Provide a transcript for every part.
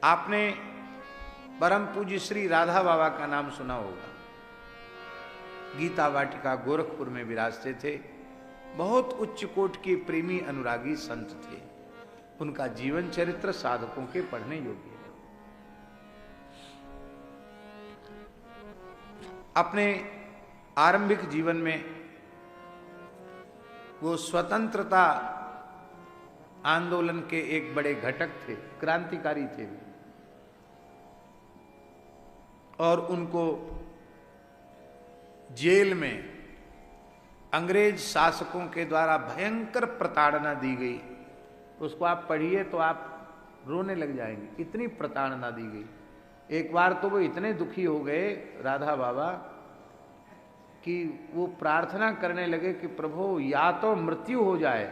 आपने परम पूज्य श्री राधा बाबा का नाम सुना होगा। गीता वाटिका गोरखपुर में विराजते थे। बहुत उच्च कोटि के प्रेमी अनुरागी संत थे। उनका जीवन चरित्र साधकों के पढ़ने योग्य है। अपने आरंभिक जीवन में वो स्वतंत्रता आंदोलन के एक बड़े घटक थे, क्रांतिकारी थे और उनको जेल में अंग्रेज शासकों के द्वारा भयंकर प्रताड़ना दी गई। उसको आप पढ़िए तो आप रोने लग जाएंगे, इतनी प्रताड़ना दी गई। एक बार तो वो इतने दुखी हो गए राधा बाबा कि वो प्रार्थना करने लगे कि प्रभु या तो मृत्यु हो जाए,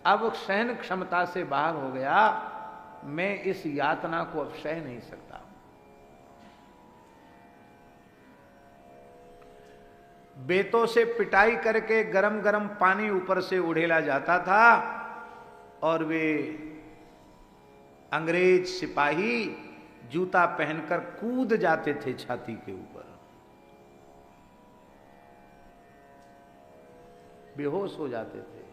अब सहन क्षमता से बाहर हो गया, मैं इस यातना को अब सह नहीं सकता। बेतों से पिटाई करके गरम गरम पानी ऊपर से उड़ेला जाता था और वे अंग्रेज सिपाही जूता पहनकर कूद जाते थे छाती के ऊपर, बेहोश हो जाते थे।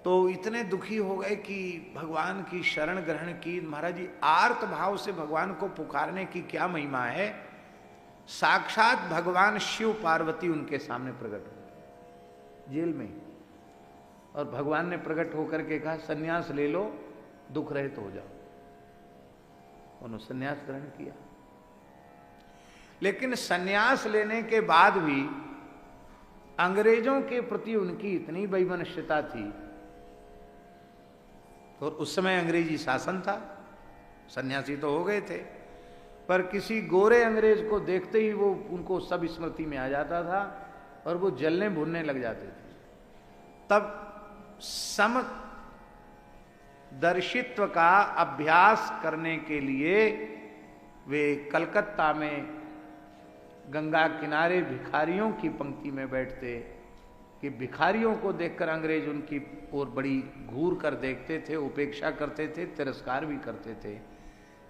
तो इतने दुखी हो गए कि भगवान की शरण ग्रहण की। महाराज जी, आर्त भाव से भगवान को पुकारने की क्या महिमा है। साक्षात भगवान शिव पार्वती उनके सामने प्रकट हो जेल में, और भगवान ने प्रकट होकर के कहा सन्यास ले लो, दुख रहित हो जाओ। उन्होंने सन्यास ग्रहण किया। लेकिन सन्यास लेने के बाद भी अंग्रेजों के प्रति उनकी इतनी वैमनस्यता थी। और उस समय अंग्रेजी शासन था, सन्यासी तो हो गए थे, पर किसी गोरे अंग्रेज को देखते ही वो उनको सब स्मृति में आ जाता था और वो जलने भूनने लग जाते थे। तब समदर्शित्व का अभ्यास करने के लिए वे कलकत्ता में गंगा किनारे भिखारियों की पंक्ति में बैठते कि भिखारियों को देखकर अंग्रेज उनकी ओर बड़ी घूर कर देखते थे, उपेक्षा करते थे, तिरस्कार भी करते थे।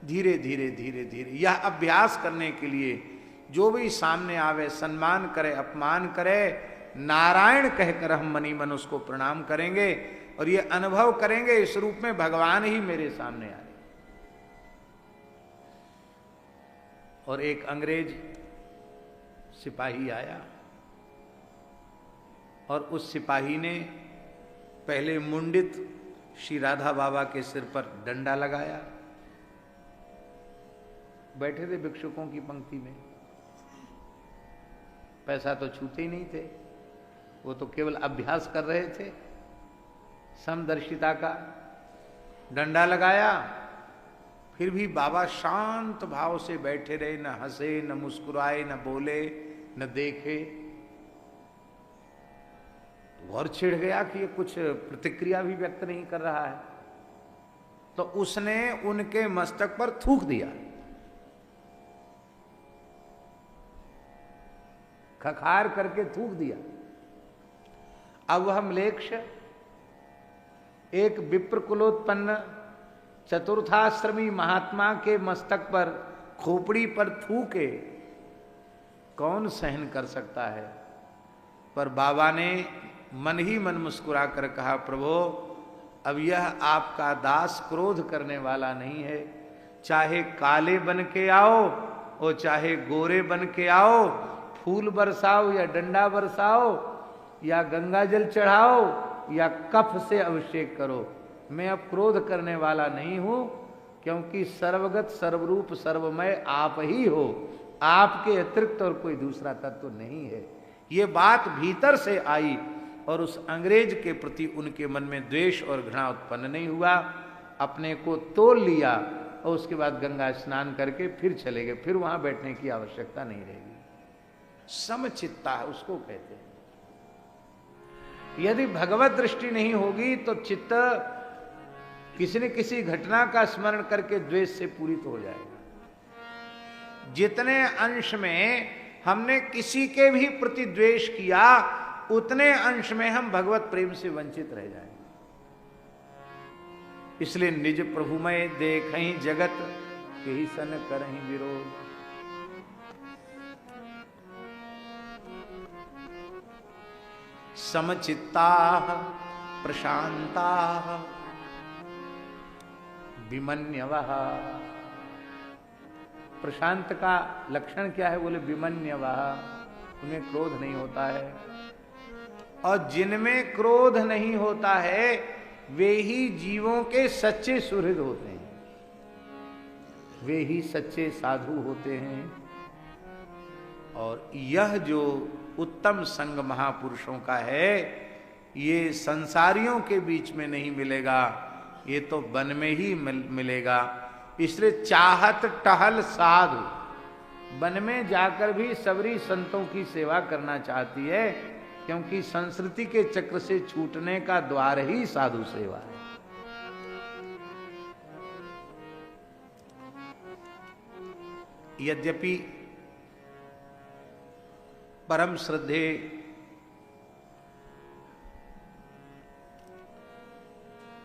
धीरे धीरे धीरे धीरे यह अभ्यास करने के लिए जो भी सामने आवे सम्मान करे, अपमान करे, नारायण कहकर हम मनी मन उसको प्रणाम करेंगे और ये अनुभव करेंगे इस रूप में भगवान ही मेरे सामने आए। और एक अंग्रेज सिपाही आया और उस सिपाही ने पहले मुंडित श्री राधा बाबा के सिर पर डंडा लगाया। बैठे थे भिक्षुकों की पंक्ति में, पैसा तो छूते ही नहीं थे, वो तो केवल अभ्यास कर रहे थे समदर्शिता का। डंडा लगाया, फिर भी बाबा शांत भाव से बैठे रहे, न हंसे, न मुस्कुराए, न बोले, न देखे। और छिड़ गया कि ये कुछ प्रतिक्रिया भी व्यक्त नहीं कर रहा है, तो उसने उनके मस्तक पर थूक दिया, खखार करके थूक दिया। अब वह म्लेच्छ एक विप्र कुलोत्पन्न चतुर्थाश्रमी महात्मा के मस्तक पर, खोपड़ी पर थूके, कौन सहन कर सकता है। पर बाबा ने मन ही मन मुस्कुरा कर कहा प्रभु अब यह आपका दास क्रोध करने वाला नहीं है, चाहे काले बन के आओ और चाहे गोरे बन के आओ, फूल बरसाओ या डंडा बरसाओ या गंगा जल चढ़ाओ या कफ से अभिषेक करो, मैं अब क्रोध करने वाला नहीं हूं, क्योंकि सर्वगत सर्वरूप सर्वमय आप ही हो, आपके अतिरिक्त और कोई दूसरा तत्व नहीं है। ये बात भीतर से आई और उस अंग्रेज के प्रति उनके मन में द्वेष और घृणा उत्पन्न नहीं हुआ। अपने को तोल लिया और उसके बाद गंगा स्नान करके फिर चले गए। फिर वहां बैठने की आवश्यकता नहीं रहेगी। समचित्ता उसको कहते हैं। यदि भगवत दृष्टि नहीं होगी तो चित्त किसी न किसी घटना का स्मरण करके द्वेष से पूरित हो जाएगा। जितने अंश में हमने किसी के भी प्रति द्वेष किया, उतने अंश में हम भगवत प्रेम से वंचित रह जाएंगे। इसलिए निज प्रभुमय देखहीं जगत यही सन करहीं विरोध। समचित्ता प्रशांता विमन्यवः। प्रशांत का लक्षण क्या है? बोले विमन्यवः, उन्हें क्रोध नहीं होता है। और जिनमें क्रोध नहीं होता है वे ही जीवों के सच्चे सुहृद होते हैं, वे ही सच्चे साधु होते हैं। और यह जो उत्तम संग महापुरुषों का है ये संसारियों के बीच में नहीं मिलेगा, ये तो वन में ही मिलेगा। इसलिए चाहत टहल साधु, वन में जाकर भी सबरी संतों की सेवा करना चाहती है, क्योंकि संस्कृति के चक्र से छूटने का द्वार ही साधु सेवा है। यद्यपि परम श्रद्धे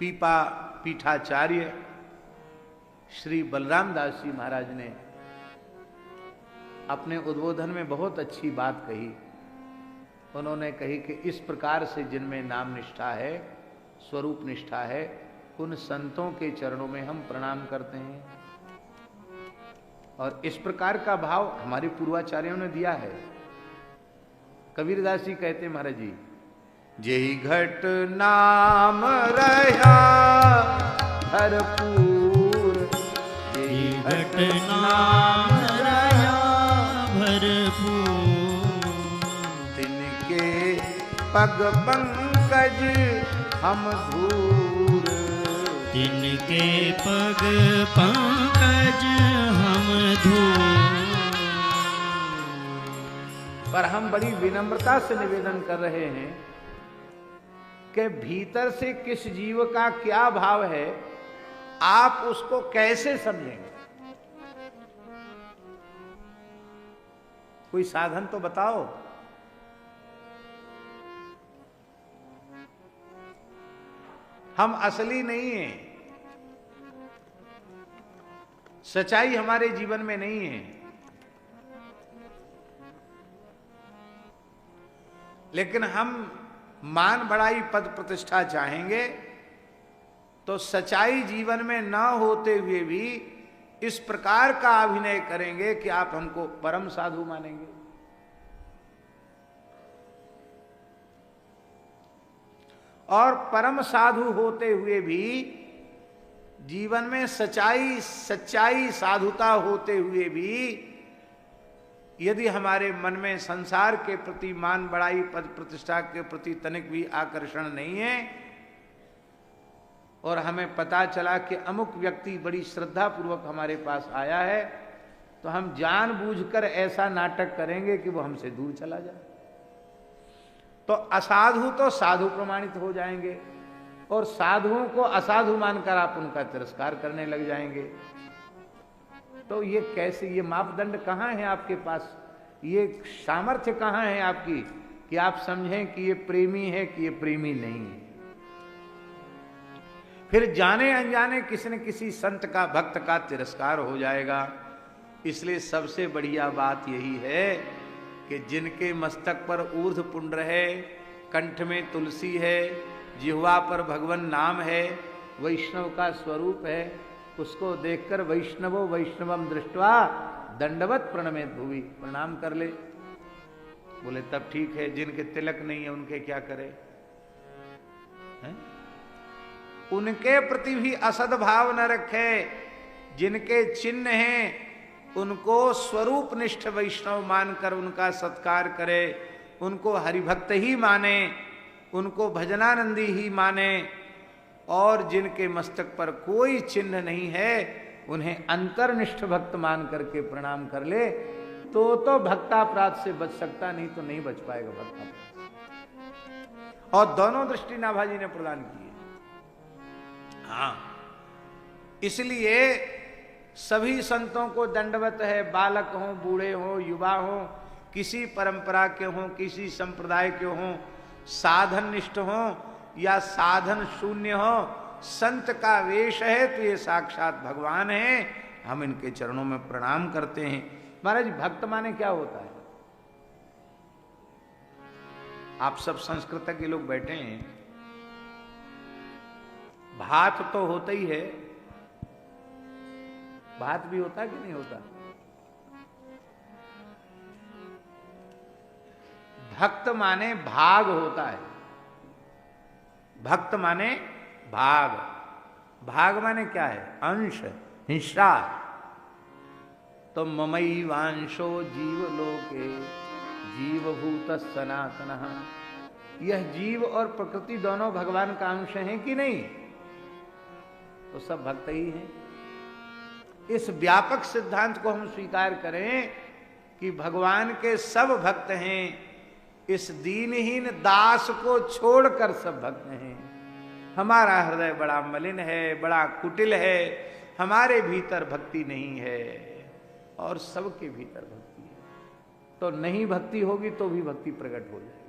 पीठाचार्य श्री बलराम दास जी महाराज ने अपने उद्बोधन में बहुत अच्छी बात कही। उन्होंने कही कि इस प्रकार से जिनमें नाम निष्ठा है, स्वरूप निष्ठा है, उन संतों के चरणों में हम प्रणाम करते हैं। और इस प्रकार का भाव हमारे पूर्वाचार्यों ने दिया है। कबीरदास जी कहते महाराज जी, जेहि घट नाम रहा भरपूर, जेहि घट नाम रहा भरपूर, तिनके पग पंकज हम धूर, तिनके पग पंकज हम धूर। पर हम बड़ी विनम्रता से निवेदन कर रहे हैं कि भीतर से किस जीव का क्या भाव है, आप उसको कैसे समझेंगे? कोई साधन तो बताओ। हम असली नहीं हैं, सच्चाई हमारे जीवन में नहीं है, लेकिन हम मान बढ़ाई पद प्रतिष्ठा चाहेंगे तो सच्चाई जीवन में न होते हुए भी इस प्रकार का अभिनय करेंगे कि आप हमको परम साधु मानेंगे। और परम साधु होते हुए भी जीवन में सच्चाई साधुता होते हुए भी यदि हमारे मन में संसार के प्रति मान बढ़ाई पद प्रतिष्ठा के प्रति तनिक भी आकर्षण नहीं है, और हमें पता चला कि अमुक व्यक्ति बड़ी श्रद्धा पूर्वक हमारे पास आया है, तो हम जानबूझकर ऐसा नाटक करेंगे कि वो हमसे दूर चला जाए। तो असाधु तो साधु प्रमाणित हो जाएंगे, और साधुओं को असाधु मानकर आप उनका तिरस्कार करने लग जाएंगे। तो ये कैसे, ये मापदंड कहाँ है आपके पास, ये सामर्थ्य कहाँ है आपकी कि आप समझें कि ये प्रेमी है कि ये प्रेमी नहीं है? फिर जाने अनजाने किसी न किसी संत का, भक्त का तिरस्कार हो जाएगा। इसलिए सबसे बढ़िया बात यही है कि जिनके मस्तक पर ऊर्ध्व पुंड्र है, कंठ में तुलसी है, जिह्वा पर भगवान नाम है, वैष्णव का स्वरूप है, उसको देखकर वैष्णवो वैष्णवम दृष्टवा दंडवत प्रणमेत भुवि, प्रणाम कर ले। बोले तब ठीक है, जिनके तिलक नहीं है उनके क्या करे हैं? उनके प्रति भी असद भाव न रखे। जिनके चिन्ह हैं उनको स्वरूप निष्ठ वैष्णव मानकर उनका सत्कार करे, उनको हरिभक्त ही माने, उनको भजनानंदी ही माने। और जिनके मस्तक पर कोई चिन्ह नहीं है उन्हें अंतर्निष्ठ भक्त मान करके प्रणाम कर ले, तो भक्तापराध से बच सकता, नहीं तो नहीं बच पाएगा भक्तापराध। और दोनों दृष्टि नाभाजी ने प्रदान की है। हाँ, इसलिए सभी संतों को दंडवत है, बालक हो, बूढ़े हो, युवा हो, किसी परंपरा के हो, किसी संप्रदाय के हो, साधन निष्ठ हो या साधन शून्य हो, संत का वेश है तो ये साक्षात भगवान है, हम इनके चरणों में प्रणाम करते हैं। महाराज भक्त माने क्या होता है? आप सब संस्कृत के लोग बैठे हैं, भात तो होता ही है, भात भी होता कि नहीं होता? भक्त माने भाग होता है, भक्त माने भाग, भाग माने क्या है? अंश, हिस्सा। तो ममई वांशो जीव लोके जीवभूत सनातन, यह जीव और प्रकृति दोनों भगवान का अंश हैं कि नहीं? तो सब भक्त ही हैं। इस व्यापक सिद्धांत को हम स्वीकार करें कि भगवान के सब भक्त हैं, इस दीनहीन दास को छोड़कर सब भक्त हैं। हमारा हृदय बड़ा मलिन है, बड़ा कुटिल है, हमारे भीतर भक्ति नहीं है और सबके भीतर भक्ति है। तो नहीं भक्ति होगी तो भी भक्ति प्रकट हो जाएगी।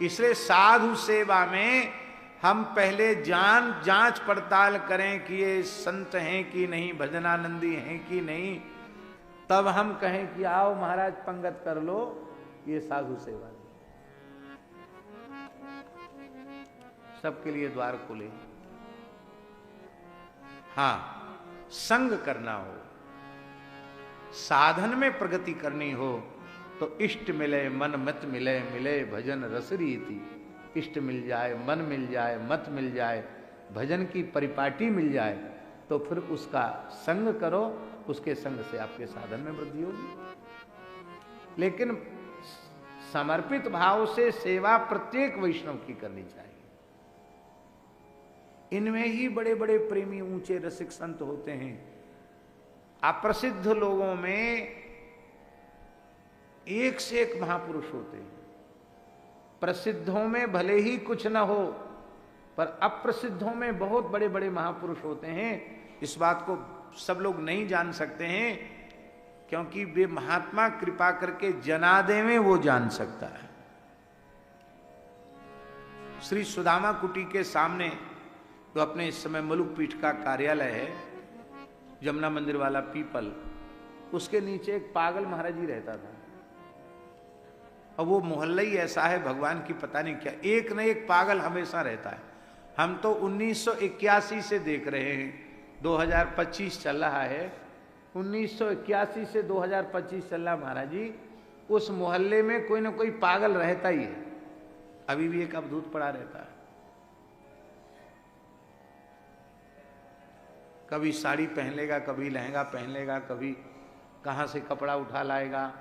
इसलिए साधु सेवा में हम पहले जांच पड़ताल करें कि ये संत हैं कि नहीं, भजनानंदी हैं कि नहीं, तब हम कहें कि आओ महाराज पंगत कर लो, ये साधु सेवा नहीं। सबके लिए द्वार खुले। हाँ, संग करना हो, साधन में प्रगति करनी हो तो इष्ट मिले मन मत मिले, मिले भजन रस रीति। इष्ट मिल जाए, मन मिल जाए, मत मिल जाए, भजन की परिपाटी मिल जाए तो फिर उसका संग करो, उसके संग से आपके साधन में वृद्धि होगी। लेकिन समर्पित भाव से सेवा प्रत्येक वैष्णव की करनी चाहिए। इनमें ही बड़े बड़े प्रेमी ऊंचे रसिक संत होते हैं। अप्रसिद्ध लोगों में एक से एक महापुरुष होते हैं। प्रसिद्धों में भले ही कुछ न हो, पर अप्रसिद्धों में बहुत बड़े बड़े महापुरुष होते हैं। इस बात को सब लोग नहीं जान सकते हैं, क्योंकि वे महात्मा कृपा करके जना देवें, वो जान सकता है। श्री सुदामा कुटी के सामने तो अपने इस समय मलुक पीठ का कार्यालय है, जमुना मंदिर वाला पीपल, उसके नीचे एक पागल महाराज जी रहता था। और वो मोहल्ला ही ऐसा है, भगवान की पता नहीं क्या, एक न एक पागल हमेशा रहता है। हम तो 1981 से देख रहे हैं, 2025 चल रहा है, 1981 से 2025 चल रहा महाराज जी, उस मोहल्ले में कोई ना कोई पागल रहता ही है। अभी भी एक अवधूत पड़ा रहता है। कभी साड़ी पहन लेगा, कभी लहंगा पहन लेगा, कभी कहाँ से कपड़ा उठा लाएगा,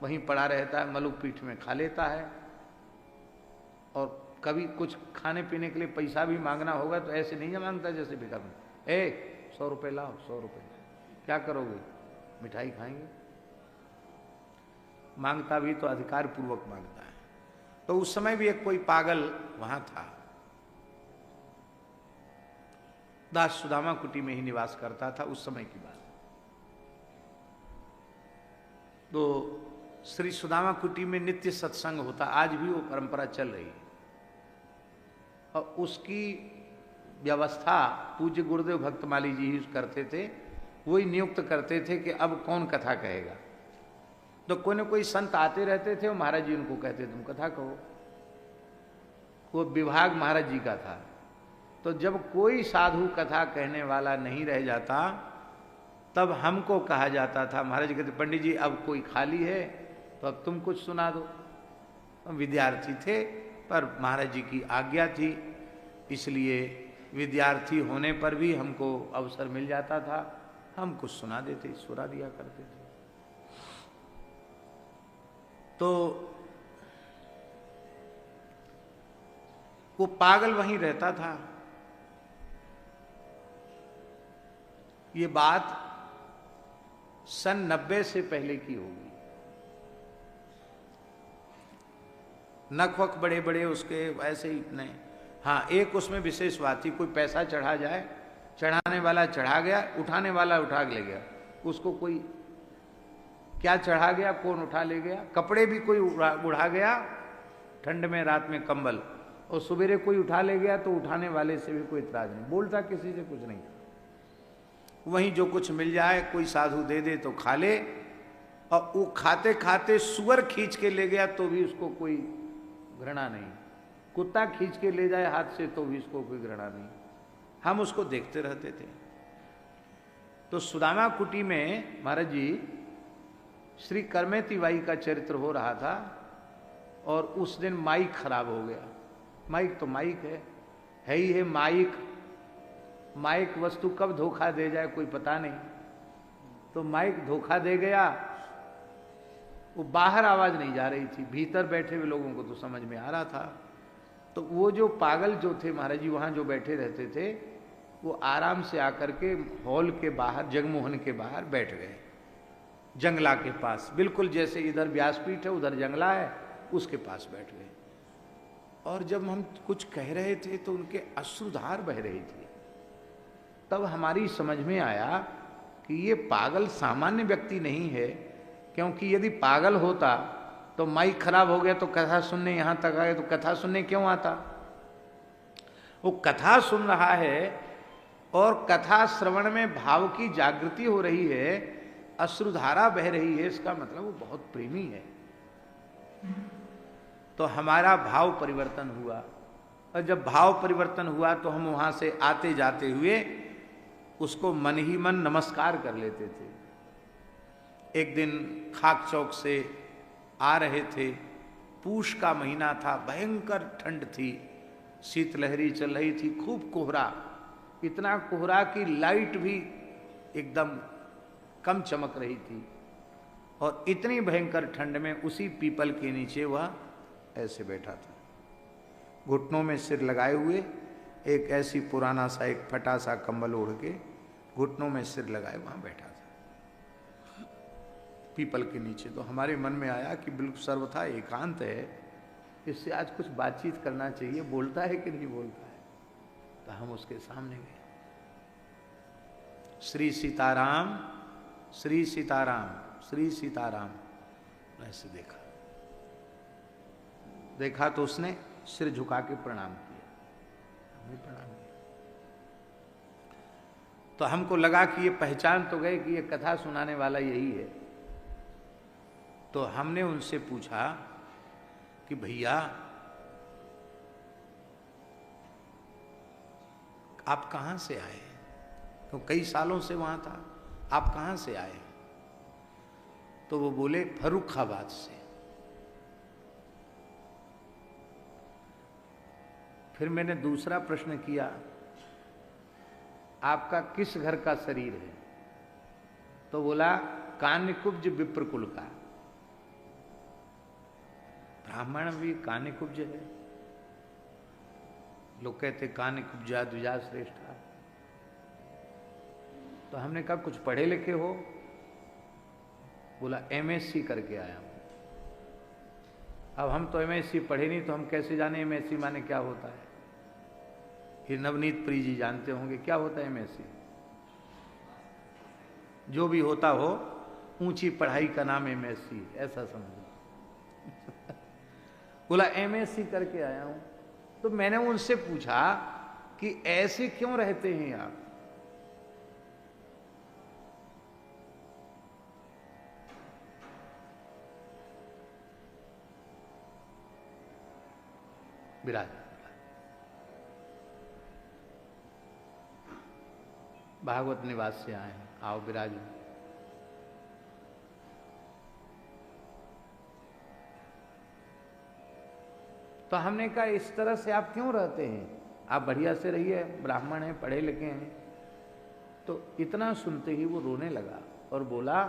वहीं पड़ा रहता है, मलुक पीठ में खा लेता है। और कभी कुछ खाने पीने के लिए पैसा भी मांगना होगा तो ऐसे नहीं मांगता जैसे भिखारी, 100 रुपये लाओ, 100 रुपये। क्या करोगे? मिठाई खाएंगे। मांगता भी तो अधिकार पूर्वक मांगता है। तो उस समय भी एक कोई पागल वहां था। दास सुदामा कुटी में ही निवास करता था उस समय की बात। तो श्री सुदामा कुटी में नित्य सत्संग होता, आज भी वो परंपरा चल रही है। और उसकी व्यवस्था पूज्य गुरुदेव भक्तमाली जी ही करते थे। वही नियुक्त करते थे कि अब कौन कथा कहेगा। तो कोई ना कोई संत आते रहते थे और महाराज जी उनको कहते तुम कथा कहो। वो विभाग महाराज जी का था। तो जब कोई साधु कथा कहने वाला नहीं रह जाता, तब हमको कहा जाता था, महाराज जी कहते पंडित जी अब कोई खाली है तो अब तुम कुछ सुना दो। हम विद्यार्थी थे, पर महाराज जी की आज्ञा थी, इसलिए विद्यार्थी होने पर भी हमको अवसर मिल जाता था, हम कुछ सुना देते, सुना दिया करते थे। तो वो पागल वहीं रहता था। ये बात सन 90 से पहले की होगी। नख वख बड़े बड़े उसके ऐसे ही इतने। हाँ, एक उसमें विशेष बात थी, कोई पैसा चढ़ा जाए, चढ़ाने वाला चढ़ा गया, उठाने वाला उठा ले गया। उसको कोई क्या चढ़ा गया, कौन उठा ले गया। कपड़े भी कोई उड़ा गया, ठंड में रात में कंबल, और सवेरे कोई उठा ले गया तो उठाने वाले से भी कोई इतराज नहीं, बोलता किसी से कुछ नहीं। वहीं जो कुछ मिल जाए कोई साधु दे दे तो खा ले, और वो खाते खाते सुअर खींच के ले गया तो भी उसको कोई घृणा नहीं, कुत्ता खींच के ले जाए हाथ से तो भी उसको कोई घृणा नहीं। हम उसको देखते रहते थे। तो सुदामा कुटी में महाराज जी श्री करमेती बाई का चरित्र हो रहा था, और उस दिन माइक खराब हो गया। माइक तो माइक है ही है माइक, माइक वस्तु कब धोखा दे जाए कोई पता नहीं। तो माइक धोखा दे गया, वो बाहर आवाज नहीं जा रही थी, भीतर बैठे हुए लोगों को तो समझ में आ रहा था। तो वो जो पागल जो थे महाराज जी वहां जो बैठे रहते थे, वो आराम से आकर के हॉल के बाहर, जगमोहन के बाहर बैठ गए, जंगला के पास, बिल्कुल जैसे इधर व्यासपीठ है उधर जंगला है, उसके पास बैठ गए। और जब हम कुछ कह रहे थे तो उनके अश्रुधार बह रही थी। तब हमारी समझ में आया कि ये पागल सामान्य व्यक्ति नहीं है, क्योंकि यदि पागल होता तो माइक खराब हो गया तो कथा सुनने यहां तक आए, तो कथा सुनने क्यों आता? वो कथा सुन रहा है और कथा श्रवण में भाव की जागृति हो रही है, अश्रुधारा बह रही है, इसका मतलब वो बहुत प्रेमी है। तो हमारा भाव परिवर्तन हुआ, और जब भाव परिवर्तन हुआ तो हम वहां से आते जाते हुए उसको मन ही मन नमस्कार कर लेते थे। एक दिन खाक चौक से आ रहे थे, पूष का महीना था, भयंकर ठंड थी, शीतलहरी चल रही थी, खूब कोहरा, इतना कोहरा कि लाइट भी एकदम कम चमक रही थी। और इतनी भयंकर ठंड में उसी पीपल के नीचे वह ऐसे बैठा था, घुटनों में सिर लगाए हुए, एक ऐसी पुराना सा एक फटा सा कंबल ओढ़ के घुटनों में सिर लगाए वहां बैठा था पीपल के नीचे। तो हमारे मन में आया कि बिल्कुल सर्वथा एकांत है, इससे आज कुछ बातचीत करना चाहिए, बोलता है कि नहीं बोलता है। तो हम उसके सामने गए, श्री सीताराम, श्री सीताराम, श्री सीताराम, ऐसे देखा तो उसने सिर झुका के प्रणाम किया, हमें प्रणाम किया। तो हमको लगा कि ये पहचान तो गए कि ये कथा सुनाने वाला यही है। तो हमने उनसे पूछा कि भैया आप कहां से आए? तो कई सालों से वहां था, आप कहां से आए? तो वो बोले फर्रुखाबाद से। फिर मैंने दूसरा प्रश्न किया, आपका किस घर का शरीर है? तो बोला कान्यकुब्ज विप्रकुल का। ब्राह्मण भी कान्यकुब्ज है, लोग कहते कान्यकुब्जा द्विजा श्रेष्ठा। तो हमने कहा कुछ पढ़े लिखे हो? बोला एमएससी करके आया हूं। अब हम तो एमएससी पढ़े नहीं, तो हम कैसे जाने एमएससी माने क्या होता है? ये नवनीत प्री जी जानते होंगे क्या होता है एमएससी। जो भी होता हो, ऊंची पढ़ाई का नाम एमएससी, ऐसा समझो। बोला एमएससी करके आया हूं। तो मैंने उनसे पूछा कि ऐसे क्यों रहते हैं आप? विराज भागवत निवास से आए हैं, आओ विराज। तो हमने कहा इस तरह से आप क्यों रहते हैं? आप बढ़िया से रहिए, ब्राह्मण हैं, पढ़े लिखे हैं। तो इतना सुनते ही वो रोने लगा और बोला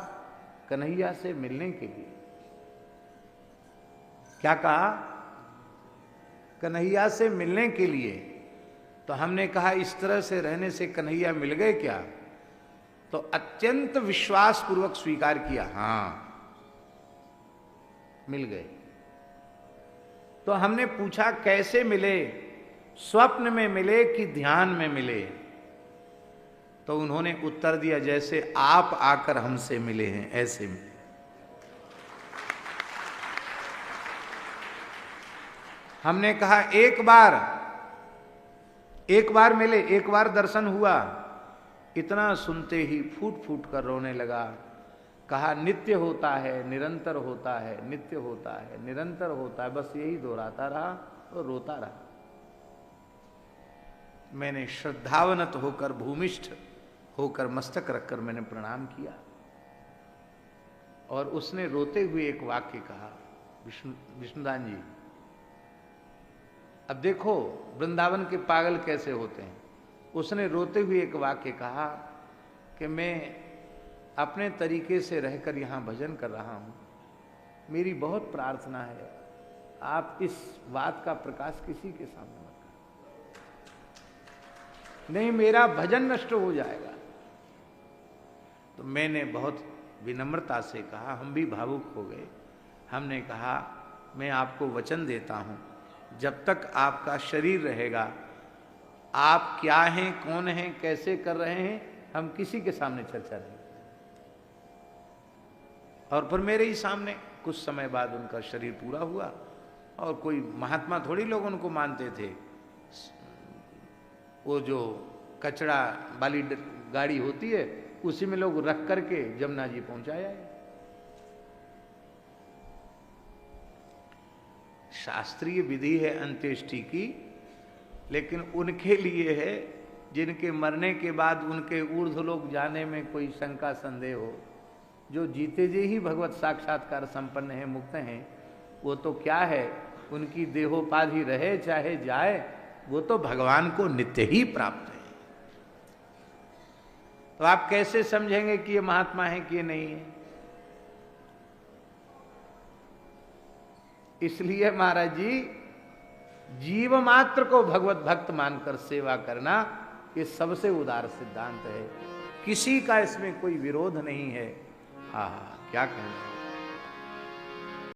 कन्हैया से मिलने के लिए। क्या कहा? कन्हैया से मिलने के लिए। तो हमने कहा इस तरह से रहने से कन्हैया मिल गए क्या? तो अत्यंत विश्वास पूर्वक स्वीकार किया, हां मिल गए। तो हमने पूछा कैसे मिले, स्वप्न में मिले कि ध्यान में मिले? तो उन्होंने उत्तर दिया जैसे आप आकर हमसे मिले हैं ऐसे मिले। हमने कहा एक बार मिले, एक बार दर्शन हुआ, इतना सुनते ही फूट फूट कर रोने लगा। कहा नित्य होता है, निरंतर होता है, नित्य होता है, निरंतर होता है, बस यही दोहराता रहा और रोता रहा। मैंने श्रद्धावनत होकर, भूमिष्ठ होकर, मस्तक रखकर मैंने प्रणाम किया और उसने रोते हुए एक वाक्य कहा, विष्णुदान जी अब देखो वृंदावन के पागल कैसे होते हैं। उसने रोते हुए एक वाक्य कहा कि मैं अपने तरीके से रहकर यहाँ भजन कर रहा हूँ, मेरी बहुत प्रार्थना है आप इस बात का प्रकाश किसी के सामने मत करो, नहीं मेरा भजन नष्ट हो जाएगा। तो मैंने बहुत विनम्रता से कहा, हम भी भावुक हो गए। हमने कहा मैं आपको वचन देता हूँ, जब तक आपका शरीर रहेगा, आप क्या हैं, कौन हैं, कैसे कर रहे हैं, हम किसी के सामने चर्चा नहीं। और फिर मेरे ही सामने कुछ समय बाद उनका शरीर पूरा हुआ और कोई महात्मा थोड़ी लोग उनको मानते थे। वो जो कचरा वाली गाड़ी होती है उसी में लोग रख करके जमुना जी पहुंचाया है। शास्त्रीय विधि है अंत्येष्टि की, लेकिन उनके लिए है जिनके मरने के बाद उनके ऊर्ध्वलोक जाने में कोई शंका संदेह हो। जो जीते जी ही भगवत साक्षात्कार संपन्न है, मुक्त हैं, वो तो क्या है, उनकी देहोपाधि रहे चाहे जाए, वो तो भगवान को नित्य ही प्राप्त है। तो आप कैसे समझेंगे कि ये महात्मा है कि ये नहीं है? इसलिए महाराज जी जीव मात्र को भगवत भक्त मानकर सेवा करना ये सबसे उदार सिद्धांत है, किसी का इसमें कोई विरोध नहीं है। हाँ क्या कहना।